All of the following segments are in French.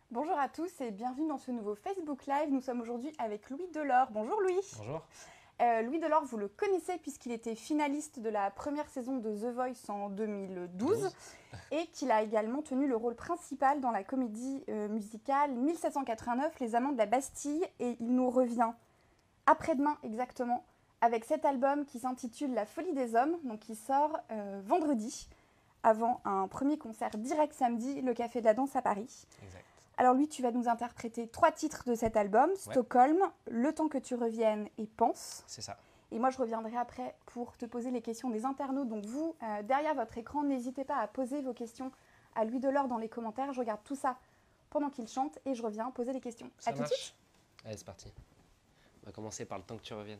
Bonjour à tous et bienvenue dans ce nouveau Facebook Live. Nous sommes aujourd'hui avec Louis Delort. Bonjour Louis. Bonjour. Louis Delort, vous le connaissez puisqu'il était finaliste de la première saison de The Voice en 2012 et qu'il a également tenu le rôle principal dans la comédie musicale 1789, Les Amants de la Bastille. Et il nous revient après-demain exactement avec cet album qui s'intitule La Folie des Hommes, donc qui sort vendredi avant un premier concert direct samedi, le Café de la Danse à Paris. Exact. Alors lui, tu vas nous interpréter 3 titres de cet album, Stockholm, Le temps que tu reviennes et Pense. C'est ça. Et moi, je reviendrai après pour te poser les questions des internautes. Donc vous, derrière votre écran, n'hésitez pas à poser vos questions à Louis Delort dans les commentaires. Je regarde tout ça pendant qu'il chante et je reviens poser les questions. Ça à tout de marche. suite. Allez, c'est parti. On va commencer par Le temps que tu reviennes.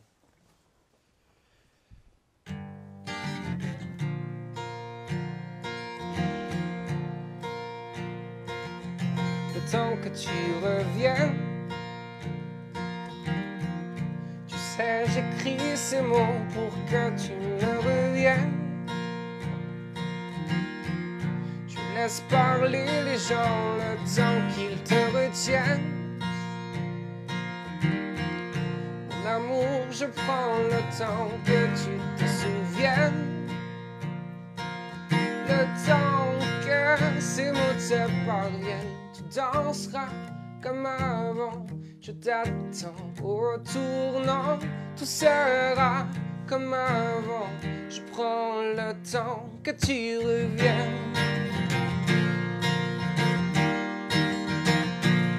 Le temps que tu reviennes, tu sais, j'écris ces mots pour que tu me reviennes. Tu laisses parler les gens le temps qu'ils te retiennent. Mon amour, je prends le temps que tu te souviennes. Le temps que ces mots te parviennent. Tu danseras comme avant, je t'attends au tournant. Tout sera comme avant, je prends le temps que tu reviennes.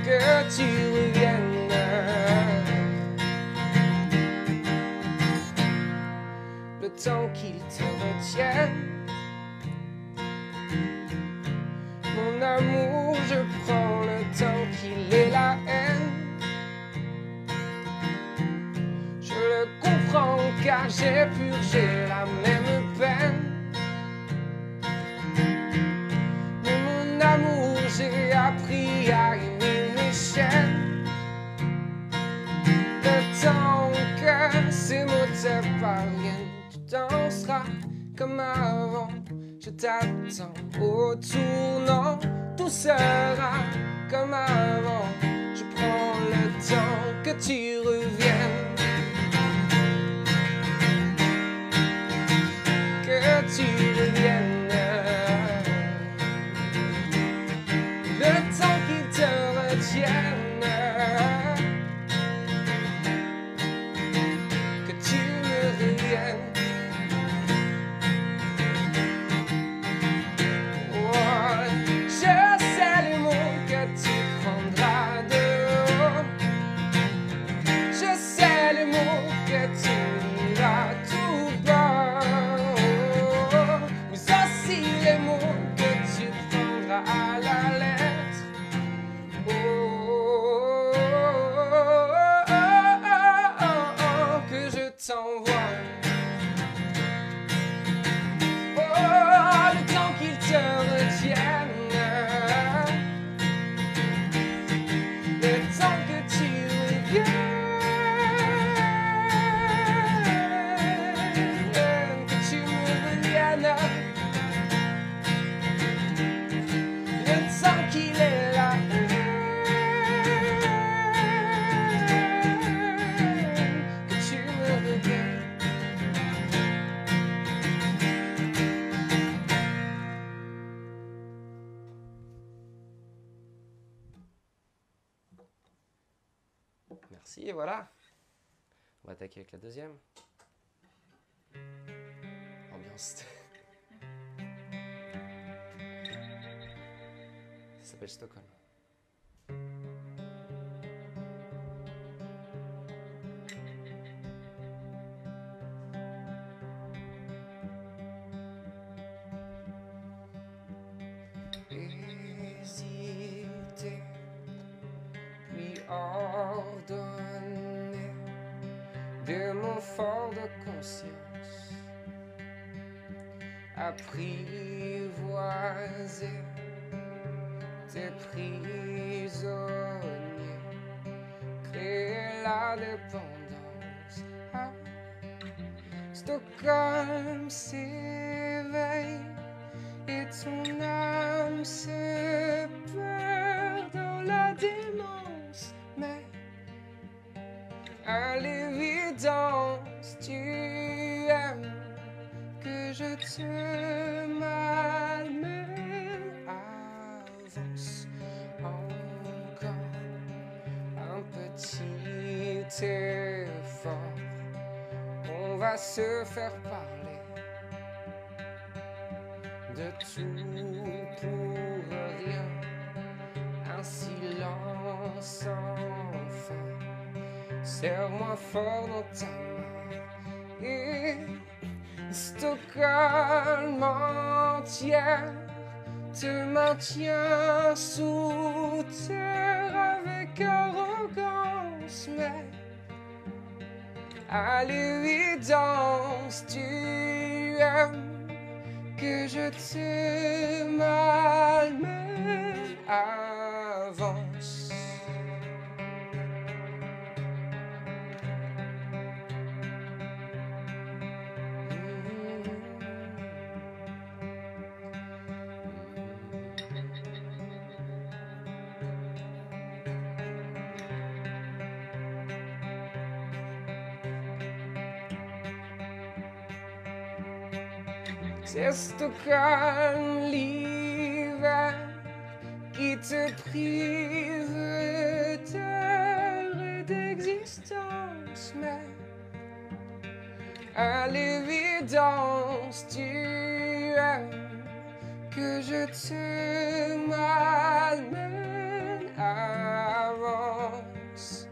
Que tu reviennes. Le temps qu'il te retienne. Mon amour, je prends le temps qu'il ait la haine. Je le comprends car j'ai purgé la même peine. Mais mon amour, j'ai appris à aimer mes chaînes. Le temps que ces mots te parviennent, tu danseras comme avant. Je t'attends au tournant, tout sera comme avant. Je prends le temps que tu reviennes. Que tu reviennes. Le temps qu'il te retienne. Que tu me reviennes. Merci, et voilà. On va attaquer avec la deuxième. Ambiance. Ça s'appelle Stockholm. Hésiter, puis ordonner des mots forts de conscience, apprivoiser tes prisonniers, créer la dépendance. Ah, Stockholm s'éveille et ton âme se perd dans la démence, mais à l'évidence, tu aimes que je te malmène. Avance encore un petit effort, on va se faire parler de tout pour rien, un silence sans fin. Serre-moi fort dans ta main et Stockholm entière te maintient sous terre avec arrogance, mais à l'évidence tu aimes que je te malmène. Avance. C'est Stockholm l'hiver qui te prive d'air et d'existence, mais à l'évidence tu aimes que je te malmène. Avance.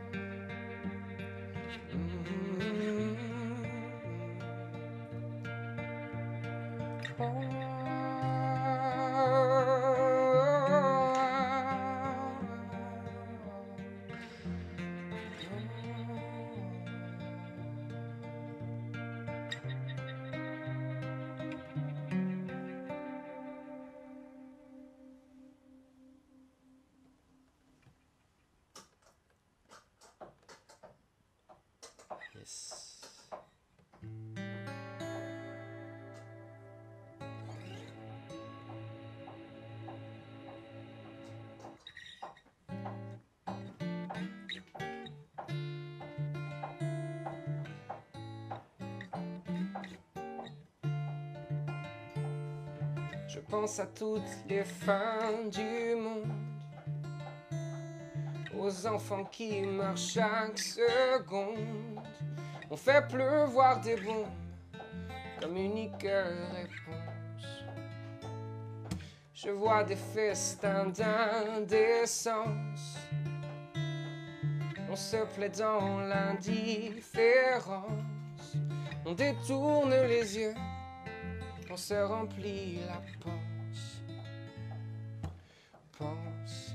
Yes. Je pense à toutes les fins du monde, aux enfants qui meurent chaque seconde. On fait pleuvoir des bombes comme unique réponse. Je vois des festins d'indécence, on se plaît dans l'indifférence, on détourne les yeux, on se remplit la panse. Pense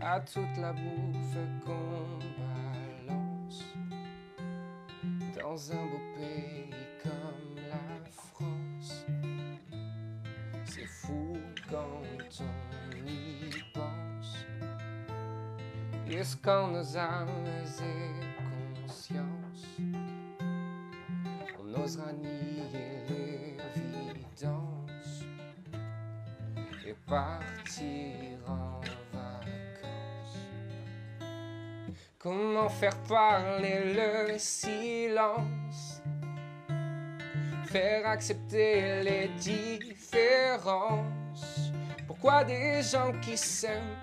à toute la bouffe qu'on balance dans un beau pays comme la France. C'est fou quand on y pense. Jusqu'en nos âmes et consciences, on n'osera nier l'évidence et partir en vacances. Comment faire parler le silence, faire accepter les différences? Pourquoi des gens qui s'aiment,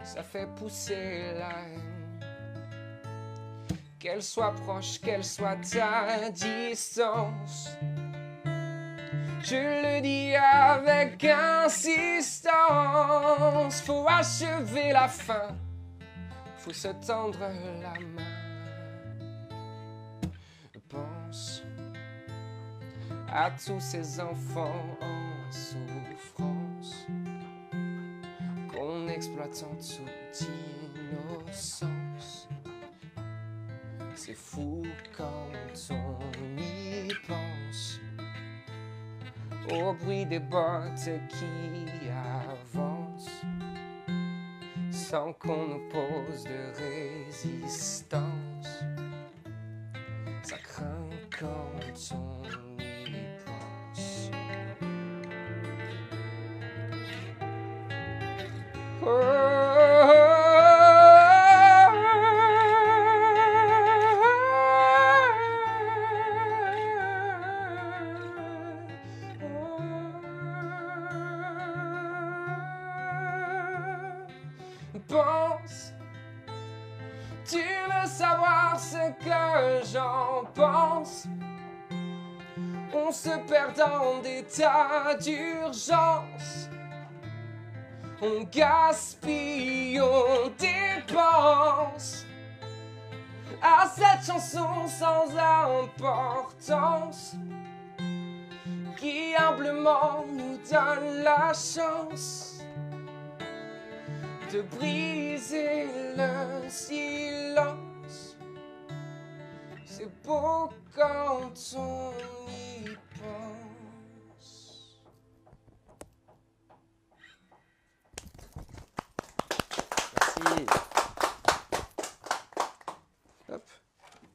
ça fait pousser la haine? Qu'elle soit proche, qu'elle soit à distance, je le dis avec insistance. Faut achever la fin, faut se tendre la main. Pense à tous ces enfants en souffrance qu'on exploite en toute innocence. C'est fou quand on y pense, au bruit des bottes qui avancent, sans qu'on nous pose de résistance. Ça craint quand on y pense. Oh, pense. Tu veux savoir ce que j'en pense? On se perd dans des tas d'urgence. On gaspille, on dépense à cette chanson sans importance qui humblement nous donne la chance de briser le silence. C'est beau quand on y pense. Merci. Hop.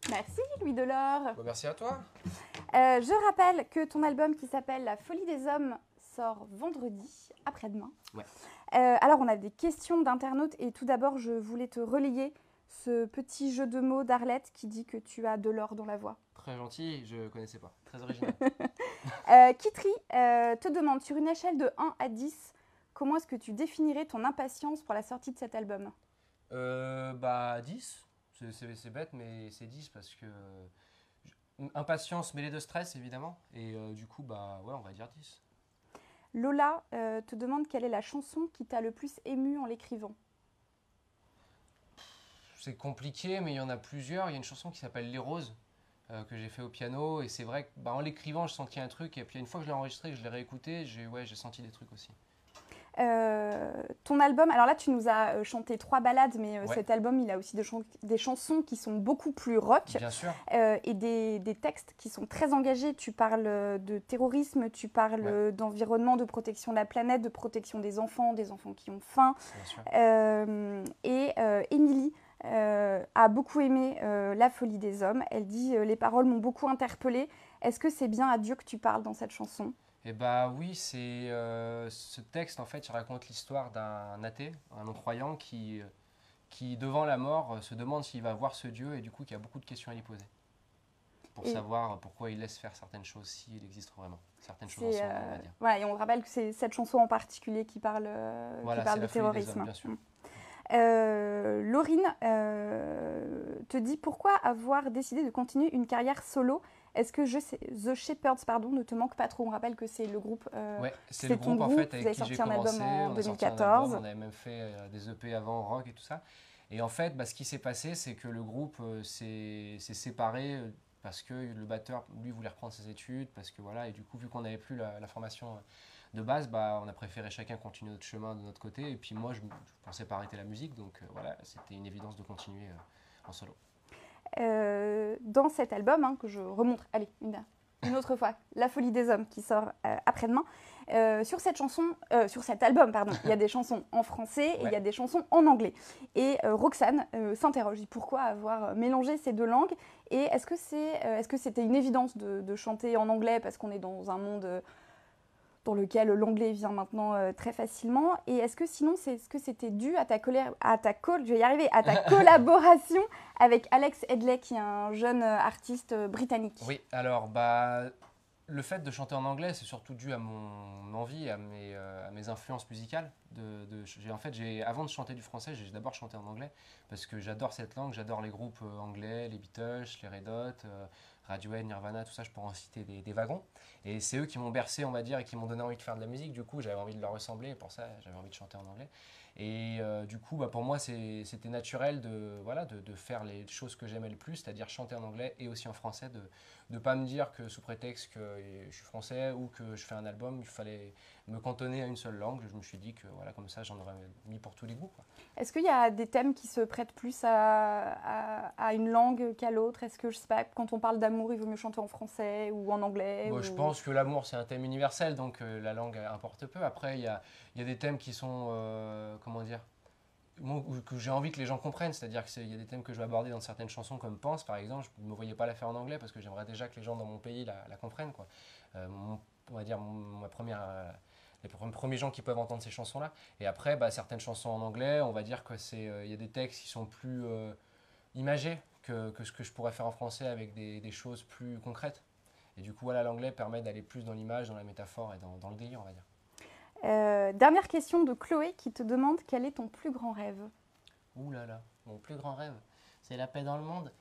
Merci Louis Delors. Bon, merci à toi. Je rappelle que ton album qui s'appelle La Folie des Hommes sort vendredi, après-demain. Ouais. Alors on a des questions d'internautes et tout d'abord je voulais te relayer ce petit jeu de mots d'Arlette qui dit que tu as de l'or dans la voix. Très gentil, je connaissais pas. Très original. Kitri te demande sur une échelle de 1 à 10, comment est-ce que tu définirais ton impatience pour la sortie de cet album? 10. C'est bête, mais c'est 10 parce que impatience mêlée de stress, évidemment. Et du coup, ouais, on va dire 10. Lola te demande quelle est la chanson qui t'a le plus ému en l'écrivant. C'est compliqué, mais il y en a plusieurs. Il y a une chanson qui s'appelle Les Roses, que j'ai fait au piano. Et c'est vrai que en l'écrivant, je sentis un truc. Et puis une fois que je l'ai enregistré, que je l'ai réécouté, j'ai senti des trucs aussi. Ton album, alors là tu nous as chanté 3 ballades, mais Ouais. cet album il a aussi des chansons qui sont beaucoup plus rock. Bien sûr. Et des textes qui sont très engagés. Tu parles de terrorisme, tu parles d'environnement, de protection de la planète, de protection des enfants qui ont faim. Bien sûr. Et Émilie a beaucoup aimé La Folie des Hommes. Elle dit les paroles m'ont beaucoup interpellée. Est-ce que c'est bien à Dieu que tu parles dans cette chanson? Eh oui, c'est ce texte en fait, il raconte l'histoire d'un athée, un non-croyant qui devant la mort se demande s'il va voir ce Dieu et du coup qui a beaucoup de questions à lui poser pour savoir pourquoi il laisse faire certaines choses s'il existe vraiment, certaines choses ensemble, on va dire. Voilà, et on rappelle que c'est cette chanson en particulier qui parle de terrorisme. Hommes, bien sûr. Laurine te dit pourquoi avoir décidé de continuer une carrière solo. Est-ce que The Shepherds ne te manque pas trop? On rappelle que c'est le groupe. C'est le groupe en fait avec qui j'ai commencé. En 2014. On avait même fait des EP avant rock et tout ça. Et en fait, ce qui s'est passé, c'est que le groupe s'est séparé parce que le batteur, lui, voulait reprendre ses études, parce que voilà, et du coup, vu qu'on n'avait plus la formation de base, on a préféré chacun continuer notre chemin de notre côté. Et puis moi, je pensais pas arrêter la musique, donc voilà, c'était une évidence de continuer en solo. Dans cet album, que je remonte, allez, une autre fois, La Folie des Hommes qui sort après-demain, sur cet album, il y a des chansons en français et il y a des chansons en anglais. Et Roxane s'interroge, pourquoi avoir mélangé ces deux langues? Et est-ce que c'était une évidence de chanter en anglais parce qu'on est dans un monde dans lequel l'anglais vient maintenant très facilement? Et est-ce que sinon, c'était dû à ta collaboration avec Alex Hedley, qui est un jeune artiste britannique? Oui, alors le fait de chanter en anglais, c'est surtout dû à mon envie, à mes influences musicales. Avant de chanter du français, j'ai d'abord chanté en anglais parce que j'adore cette langue, j'adore les groupes anglais, les Beatles, les Red Hot, Radiohead, Nirvana, tout ça, je pourrais en citer des wagons. Et c'est eux qui m'ont bercé, on va dire, et qui m'ont donné envie de faire de la musique. Du coup, j'avais envie de leur ressembler et pour ça, j'avais envie de chanter en anglais. Et du coup, pour moi, c'était naturel de faire les choses que j'aimais le plus, c'est-à-dire chanter en anglais et aussi en français, de ne pas me dire que sous prétexte que je suis français ou que je fais un album, il fallait me cantonner à une seule langue. Je me suis dit que comme ça, j'en aurais mis pour tous les goûts, quoi. Est-ce qu'il y a des thèmes qui se prêtent plus à une langue qu'à l'autre? Est-ce que, je sais pas, quand on parle d'amour, il vaut mieux chanter en français ou en anglais? Je pense que l'amour, c'est un thème universel, donc la langue importe peu. Après, il y a des thèmes qui sont, que j'ai envie que les gens comprennent. C'est-à-dire qu'il y a des thèmes que je vais aborder dans certaines chansons, comme Pense, par exemple. Je ne me voyais pas la faire en anglais parce que j'aimerais déjà que les gens dans mon pays la comprennent, quoi. On va dire, les premiers gens qui peuvent entendre ces chansons-là. Et après, certaines chansons en anglais, on va dire que y a des textes qui sont plus imagés que ce que je pourrais faire en français avec des choses plus concrètes. Et du coup, l'anglais permet d'aller plus dans l'image, dans la métaphore et dans le délire, on va dire. Dernière question de Chloé qui te demande quel est ton plus grand rêve? Ouh là là, mon plus grand rêve, c'est la paix dans le monde.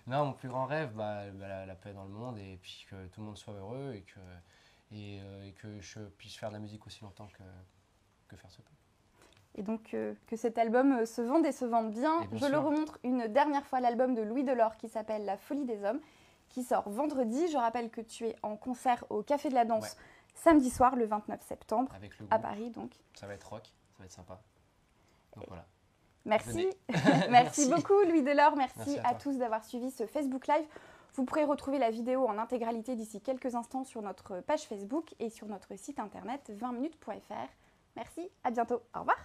Non, mon plus grand rêve, la paix dans le monde et puis que tout le monde soit heureux et que je puisse faire de la musique aussi longtemps que faire se peut. Et donc que cet album se vende et se vende bien. Et bien Je le sûr. remontre une dernière fois, l'album de Louis Delort qui s'appelle La folie des hommes, qui sort vendredi. Je rappelle que tu es en concert au Café de la Danse samedi soir, le 29 septembre, Avec le à groupe. Paris donc. Ça va être rock, ça va être sympa. Donc voilà. Merci. Venez. Merci beaucoup Louis Delort. Merci Merci à à toi. tous d'avoir suivi ce Facebook Live. Vous pourrez retrouver la vidéo en intégralité d'ici quelques instants sur notre page Facebook et sur notre site internet 20minutes.fr. Merci, à bientôt. Au revoir.